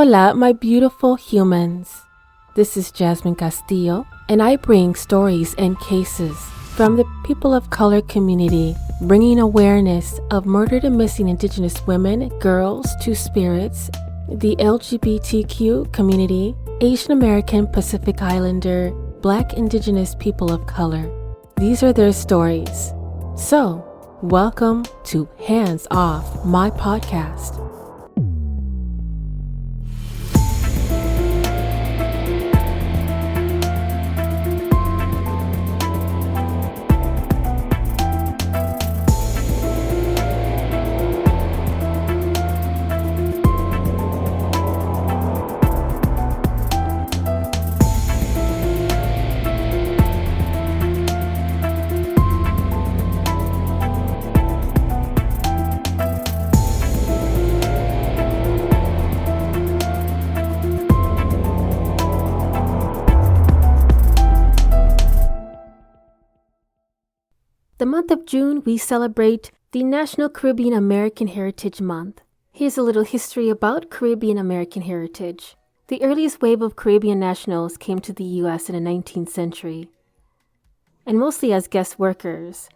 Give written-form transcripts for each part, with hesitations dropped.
Hola, my beautiful humans. This is Jasmine Castillo, and I bring stories and cases from the people of color community, bringing awareness of murdered and missing Indigenous women, girls, two-spirits, the LGBTQ community, Asian American, Pacific Islander, Black Indigenous people of color. These are their stories. So, welcome to Hands Off, my podcast. The month of June, we celebrate the National Caribbean American Heritage Month. Here's a little history about Caribbean American heritage. The earliest wave of Caribbean nationals came to the U.S. in the 19th century, and mostly as guest workers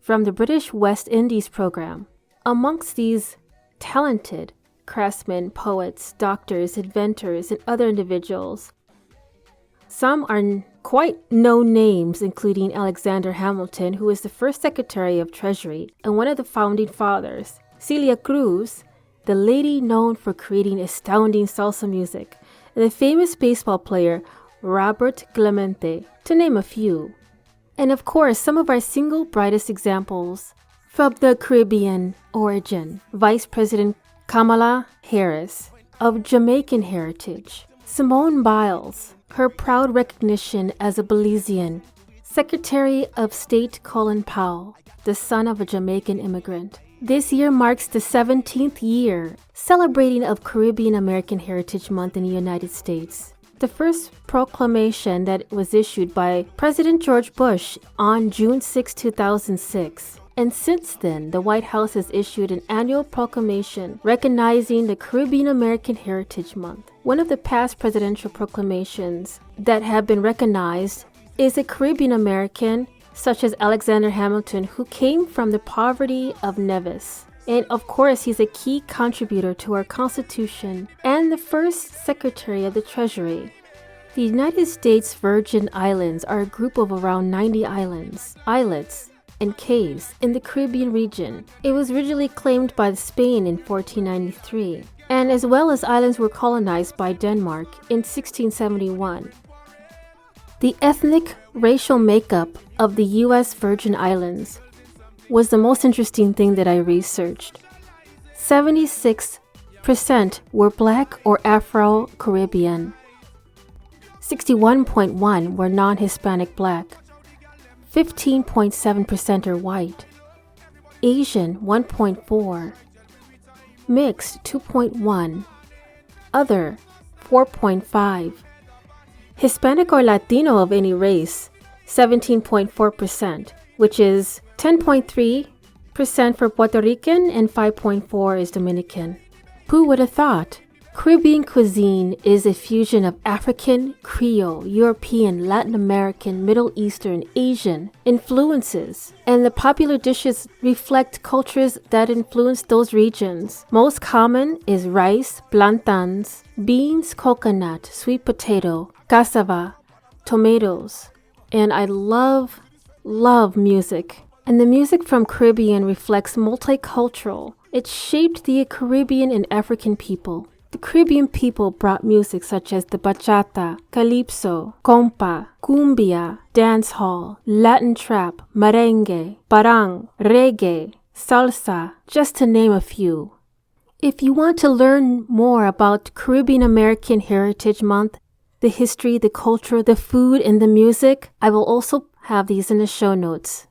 from the British West Indies program. Amongst these talented craftsmen, poets, doctors, inventors, and other individuals, some are quite known names, including Alexander Hamilton, who is the first Secretary of Treasury and one of the founding fathers, Celia Cruz, the lady known for creating astounding salsa music, and the famous baseball player Robert Clemente, to name a few. And of course, some of our single brightest examples from the Caribbean origin, Vice President Kamala Harris, of Jamaican heritage, Simone Biles, her proud recognition as a Belizean, Secretary of State Colin Powell, the son of a Jamaican immigrant. This year marks the 17th year celebrating of Caribbean American Heritage Month in the United States. The first proclamation that was issued by President George Bush on June 6, 2006. And since then, the White House has issued an annual proclamation recognizing the Caribbean American Heritage Month. One of the past presidential proclamations that have been recognized is a Caribbean American, such as Alexander Hamilton, who came from the poverty of Nevis. And of course, he's a key contributor to our Constitution and the first Secretary of the Treasury. The United States Virgin Islands are a group of around 90 islets, and caves in the Caribbean region. It was originally claimed by Spain in 1493, and as well as islands were colonized by Denmark in 1671. The ethnic racial makeup of the U.S. Virgin Islands was the most interesting thing that I researched. 76% were Black or Afro-Caribbean. 61.1% were non-Hispanic Black. 15.7% are white, Asian 1.4%, mixed 2.1%, other 4.5%, Hispanic or Latino of any race 17.4%, which is 10.3% for Puerto Rican and 5.4% is Dominican. Who would have thought? Caribbean cuisine is a fusion of African, Creole, European, Latin American, Middle Eastern, Asian influences, and the popular dishes reflect cultures that influence those regions. Most common is rice, plantains, beans, coconut, sweet potato, cassava, tomatoes, and I love music. And the music from Caribbean reflects multicultural. It shaped the Caribbean and African people. The Caribbean people brought music such as the bachata, calypso, compa, cumbia, dancehall, Latin trap, merengue, parang, reggae, salsa, just to name a few. If you want to learn more about Caribbean American Heritage Month, the history, the culture, the food, and the music, I will also have these in the show notes.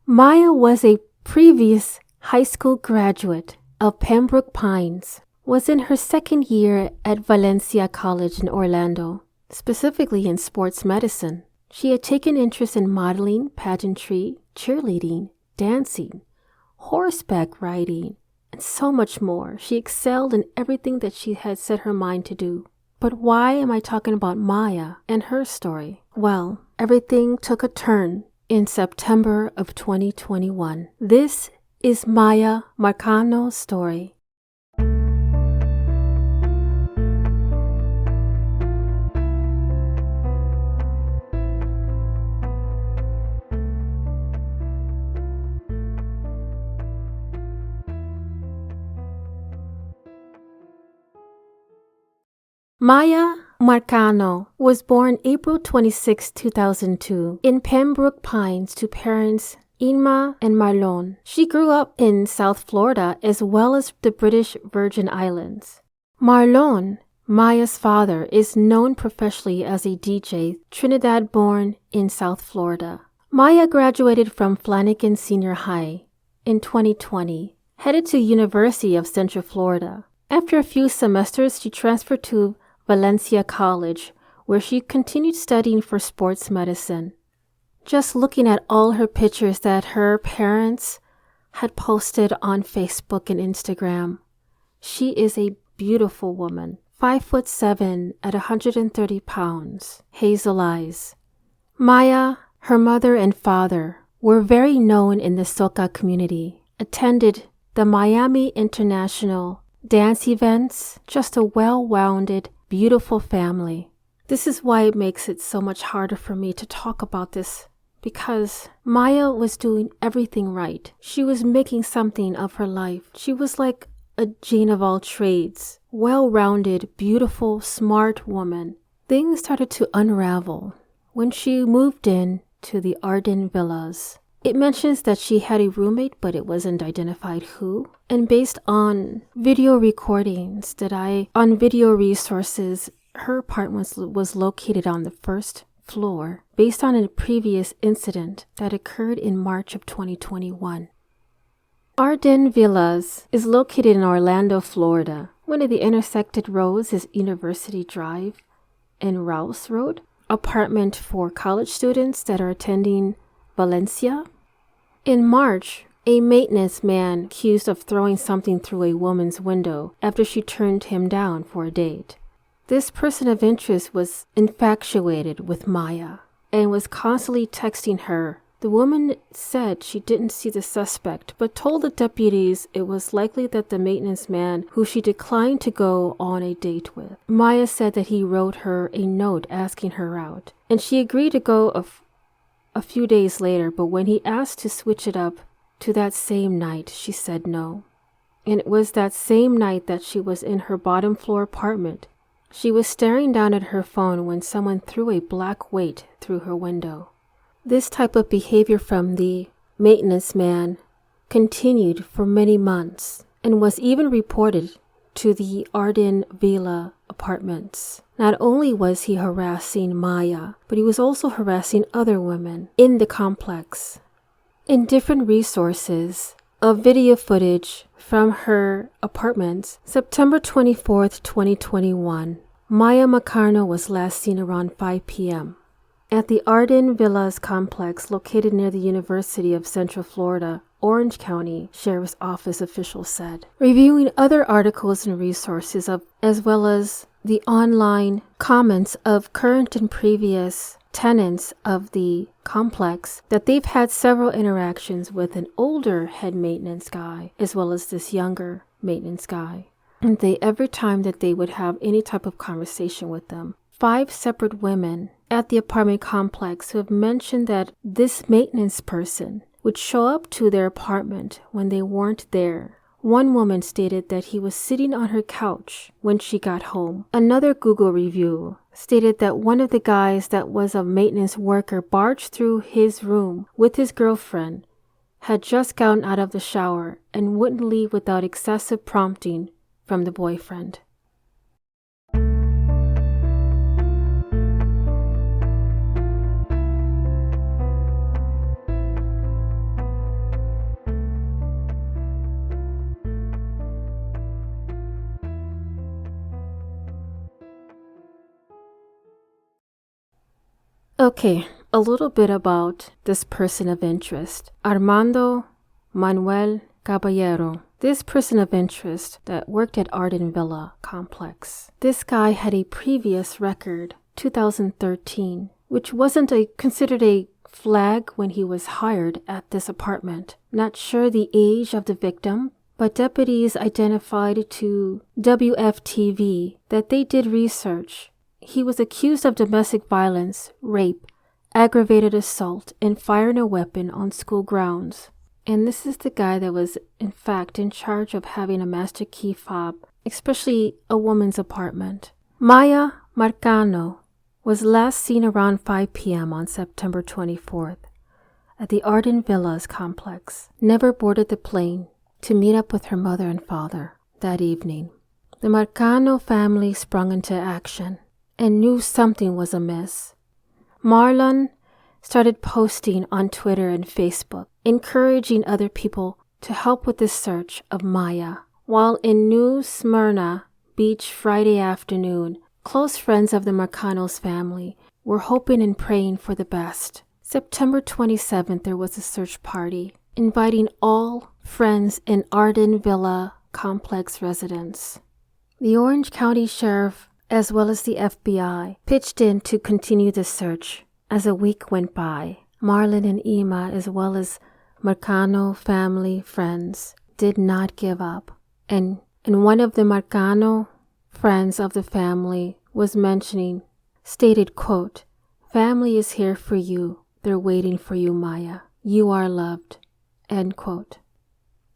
Maya was a previous high school graduate of Pembroke Pines, was in her second year at Valencia College in Orlando, specifically in sports medicine. She had taken interest in modeling, pageantry, cheerleading, dancing, horseback riding, and so much more. She excelled in everything that she had set her mind to do. But why am I talking about Maya and her story? Well, everything took a turn in September of 2021. This is Miya Marcano's story. Miya Marcano was born April 26, 2002, in Pembroke Pines to parents Yma and Marlon. She grew up in South Florida as well as the British Virgin Islands. Marlon, Maya's father, is known professionally as a DJ, Trinidad-born in South Florida. Miya graduated from Flanagan Senior High in 2020, headed to University of Central Florida. After a few semesters, she transferred to Valencia College, where she continued studying for sports medicine. Just looking at all her pictures that her parents had posted on Facebook and Instagram, she is a beautiful woman, 5'7" at 130 pounds, hazel eyes. Miya, her mother and father, were very known in the soca community, attended the Miami International dance events, just a well-rounded, beautiful family. This is why it makes it so much harder for me to talk about this, because Miya was doing everything right. She was making something of her life. She was like a Jane of all trades, well-rounded, beautiful, smart woman. Things started to unravel when she moved in to the Arden Villas. It mentions that she had a roommate, but it wasn't identified who. And based on video recordings on video resources, her apartment was located on the first floor, based on a previous incident that occurred in March of 2021. Arden Villas is located in Orlando, Florida. One of the intersected roads is University Drive and Rouse Road, apartment for college students that are attending Valencia. In March, a maintenance man accused of throwing something through a woman's window after she turned him down for a date. This person of interest was infatuated with Miya and was constantly texting her. The woman said she didn't see the suspect, but told the deputies it was likely that the maintenance man who she declined to go on a date with. Miya said that he wrote her a note asking her out, and she agreed to go a few days later, but when he asked to switch it up to that same night, she said no. And it was that same night that she was in her bottom floor apartment. She was staring down at her phone when someone threw a black weight through her window. This type of behavior from the maintenance man continued for many months and was even reported to the Arden Villa apartments. Not only was he harassing Miya, but he was also harassing other women in the complex. In different resources of video footage from her apartments, September 24th, 2021, Miya Marcano was last seen around 5 p.m. at the Arden Villas complex located near the University of Central Florida. Orange County Sheriff's Office officials said. Reviewing other articles and resources as well as the online comments of current and previous tenants of the complex, that they've had several interactions with an older head maintenance guy as well as this younger maintenance guy. And every time that they would have any type of conversation with them, 5 separate women at the apartment complex who have mentioned that this maintenance person would show up to their apartment when they weren't there. One woman stated that he was sitting on her couch when she got home. Another Google review stated that one of the guys that was a maintenance worker barged through his room with his girlfriend, had just gotten out of the shower, and wouldn't leave without excessive prompting from the boyfriend. Okay, a little bit about this person of interest. Armando Manuel Caballero. This person of interest that worked at Arden Villa complex. This guy had a previous record, 2013, which wasn't considered a flag when he was hired at this apartment. Not sure the age of the victim, but deputies identified to WFTV that they did research. He was accused of domestic violence, rape, aggravated assault, and firing a weapon on school grounds. And this is the guy that was, in fact, in charge of having a master key fob, especially a woman's apartment. Miya Marcano was last seen around 5 p.m. on September 24th at the Arden Villas complex. Never boarded the plane to meet up with her mother and father that evening. The Marcano family sprung into action and knew something was amiss. Marlon started posting on Twitter and Facebook, encouraging other people to help with the search of Miya. While in New Smyrna Beach Friday afternoon, close friends of the Marcanos family were hoping and praying for the best. September 27th, there was a search party, inviting all friends in Arden Villa complex residents. The Orange County Sheriff, as well as the FBI, pitched in to continue the search. As a week went by, Marlon and Yma, as well as Marcano family friends, did not give up. And one of the Marcano friends of the family was stated, quote, "Family is here for you. They're waiting for you, Miya. You are loved," end quote.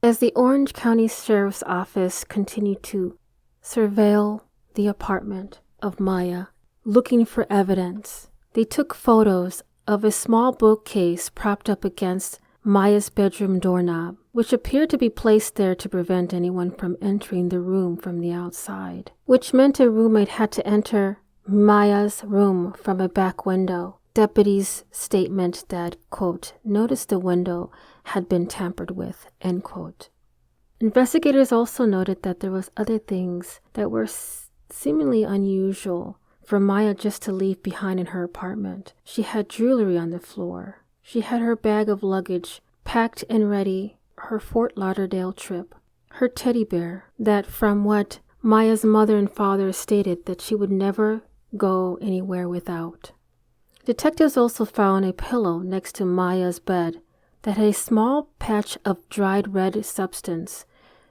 As the Orange County Sheriff's Office continued to surveil the apartment of Miya, looking for evidence, they took photos of a small bookcase propped up against Miya's bedroom doorknob, which appeared to be placed there to prevent anyone from entering the room from the outside, which meant a roommate had to enter Miya's room from a back window. Deputies' statement that, quote, "noticed the window had been tampered with," end quote. Investigators also noted that there was other things that were seemingly unusual for Miya just to leave behind in her apartment. She had jewelry on the floor. She had her bag of luggage packed and ready, her Fort Lauderdale trip, her teddy bear that, from what Miya's mother and father stated, that she would never go anywhere without. Detectives also found a pillow next to Miya's bed that had a small patch of dried red substance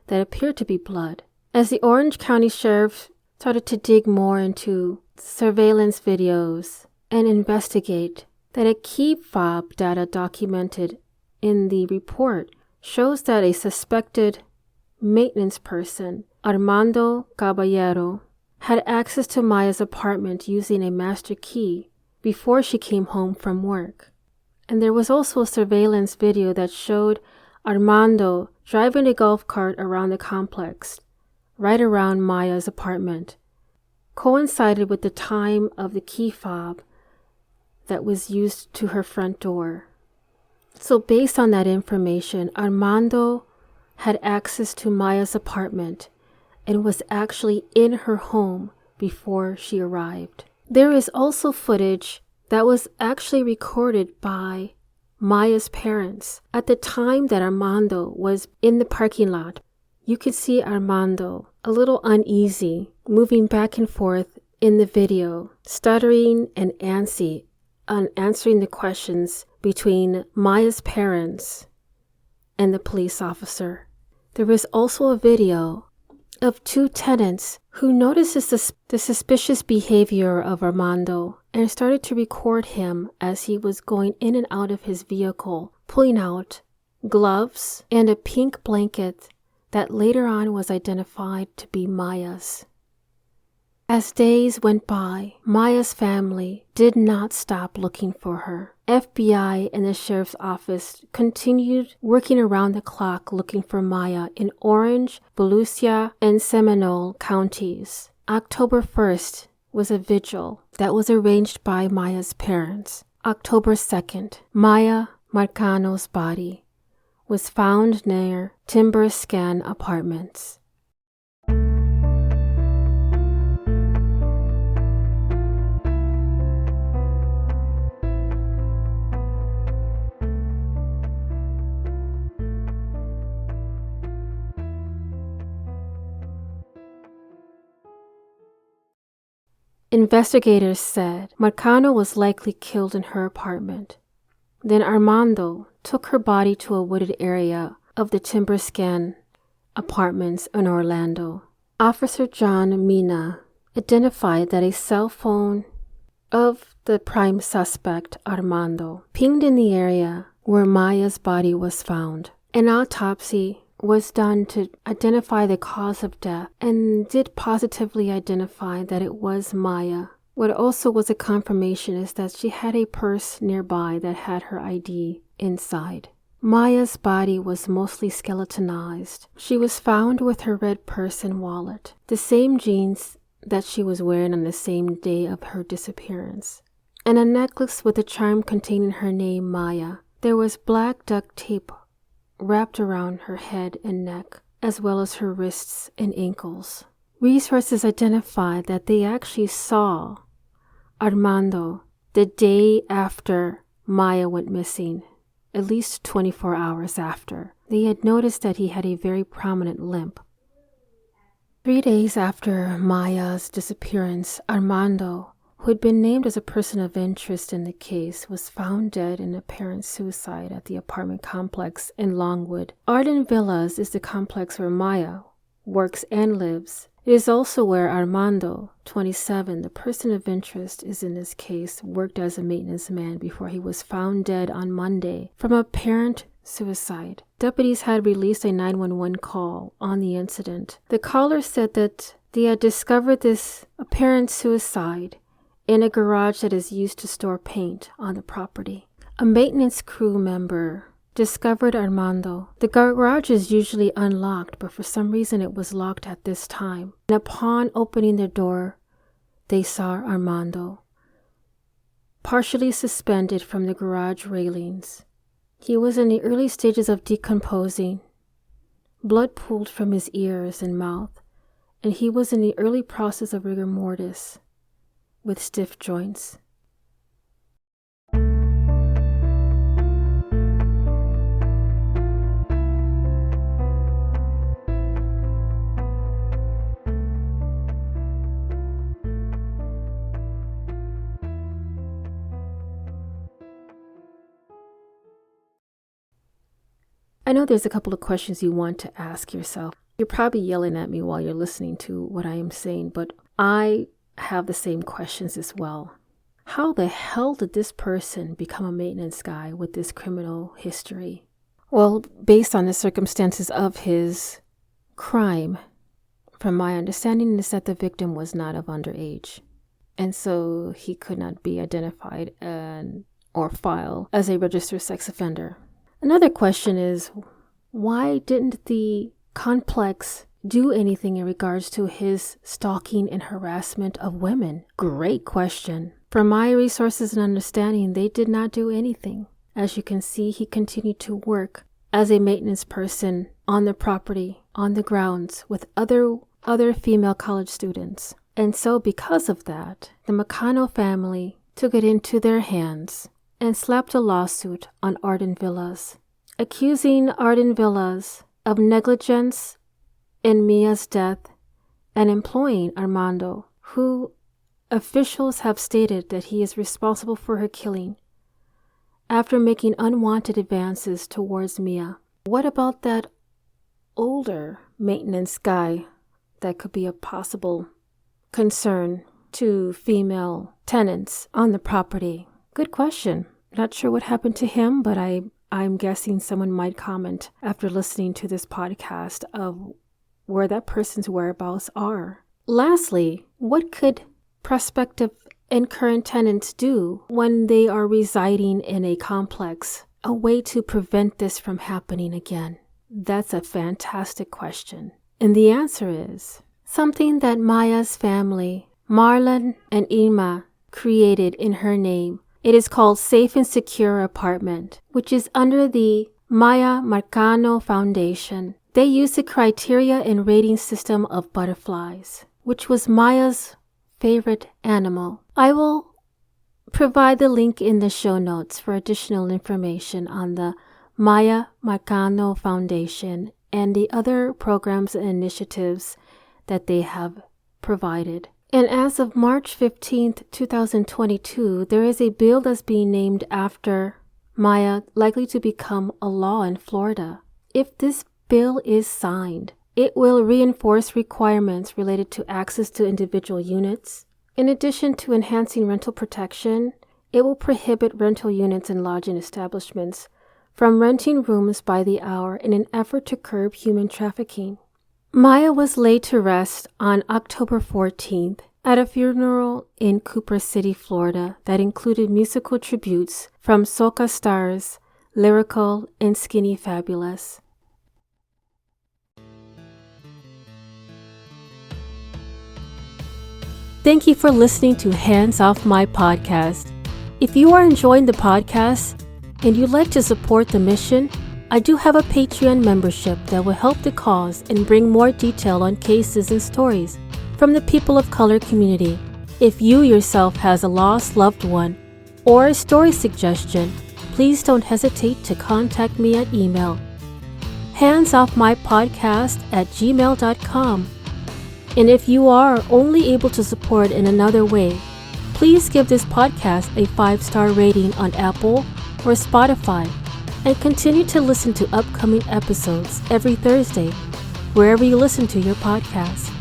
that appeared to be blood. As the Orange County Sheriff started to dig more into surveillance videos and investigate, that a key fob data documented in the report shows that a suspected maintenance person, Armando Caballero, had access to Miya's apartment using a master key before she came home from work. And there was also a surveillance video that showed Armando driving a golf cart around the complex, right around Miya's apartment, coincided with the time of the key fob that was used to her front door. So based on that information, Armando had access to Miya's apartment and was actually in her home before she arrived. There is also footage that was actually recorded by Miya's parents at the time that Armando was in the parking lot. You could see Armando a little uneasy, moving back and forth in the video, stuttering and antsy on answering the questions between Miya's parents and the police officer. There was also a video of two tenants who noticed the suspicious behavior of Armando and started to record him as he was going in and out of his vehicle, pulling out gloves and a pink blanket that later on was identified to be Miya's. As days went by, Miya's family did not stop looking for her. FBI and the sheriff's office continued working around the clock looking for Miya in Orange, Volusia, and Seminole counties. October 1st was a vigil that was arranged by Miya's parents. October 2nd, Miya Marcano's body was found near Timber Scan Apartments. Investigators said Marcano was likely killed in her apartment. Then Armando took her body to a wooded area of the Timberscan apartments in Orlando. Officer John Mina identified that a cell phone of the prime suspect, Armando, pinged in the area where Maya's body was found. An autopsy was done to identify the cause of death and did positively identify that it was Maya. What also was a confirmation is that she had a purse nearby that had her ID inside. Maya's body was mostly skeletonized. She was found with her red purse and wallet, the same jeans that she was wearing on the same day of her disappearance, and a necklace with a charm containing her name, Maya. There was black duct tape wrapped around her head and neck, as well as her wrists and ankles. Resources identified that they actually saw Armando the day after Maya went missing, at least 24 hours after. They had noticed that he had a very prominent limp. 3 days after Maya's disappearance, Armando, who had been named as a person of interest in the case, was found dead in apparent suicide at the apartment complex in Longwood. Arden Villas is the complex where Maya works and lives. It is also where Armando, 27, the person of interest is in this case, worked as a maintenance man before he was found dead on Monday from apparent suicide. Deputies had released a 911 call on the incident. The caller said that they had discovered this apparent suicide in a garage that is used to store paint on the property. A maintenance crew member discovered Armando. The garage is usually unlocked, but for some reason it was locked at this time. And upon opening the door, they saw Armando, partially suspended from the garage railings. He was in the early stages of decomposing. Blood pooled from his ears and mouth, and he was in the early process of rigor mortis, with stiff joints. I know there's a couple of questions you want to ask yourself. You're probably yelling at me while you're listening to what I am saying, but I have the same questions as well. How the hell did this person become a maintenance guy with this criminal history? Well, based on the circumstances of his crime, from my understanding is that the victim was not of underage, and so he could not be identified or filed as a registered sex offender. Another question is, why didn't the complex do anything in regards to his stalking and harassment of women? Great question. From my resources and understanding, they did not do anything. As you can see, he continued to work as a maintenance person on the property, on the grounds, with other female college students. And so because of that, the Marcano family took it into their hands and slapped a lawsuit on Arden Villas, accusing Arden Villas of negligence in Mia's death and employing Armando, who officials have stated that he is responsible for her killing, after making unwanted advances towards Mia. What about that older maintenance guy that could be a possible concern to female tenants on the property? Good question. Not sure what happened to him, but I'm guessing someone might comment after listening to this podcast of where that person's whereabouts are. Lastly, what could prospective and current tenants do when they are residing in a complex? A way to prevent this from happening again? That's a fantastic question. And the answer is something that Maya's family, Marlon and Yma, created in her name. It is called Safe and Secure Apartment, which is under the Miya Marcano Foundation. They use the criteria and rating system of butterflies, which was Maya's favorite animal. I will provide the link in the show notes for additional information on the Miya Marcano Foundation and the other programs and initiatives that they have provided. And as of March 15th, 2022, there is a bill that's being named after Miya likely to become a law in Florida. If this bill is signed, it will reinforce requirements related to access to individual units. In addition to enhancing rental protection, it will prohibit rental units and lodging establishments from renting rooms by the hour in an effort to curb human trafficking. Miya was laid to rest on October 14th at a funeral in Cooper City, Florida that included musical tributes from soca stars Lyrical and Skinny Fabulous. Thank you for listening to Hands Off My Podcast. If you are enjoying the podcast and you'd like to support the mission, I do have a Patreon membership that will help the cause and bring more detail on cases and stories from the people of color community. If you yourself has a lost loved one or a story suggestion, please don't hesitate to contact me at email handsoffmypodcast@gmail.com. And if you are only able to support in another way, please give this podcast a 5-star rating on Apple or Spotify and continue to listen to upcoming episodes every Thursday, wherever you listen to your podcast.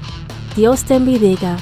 Dios te bendiga.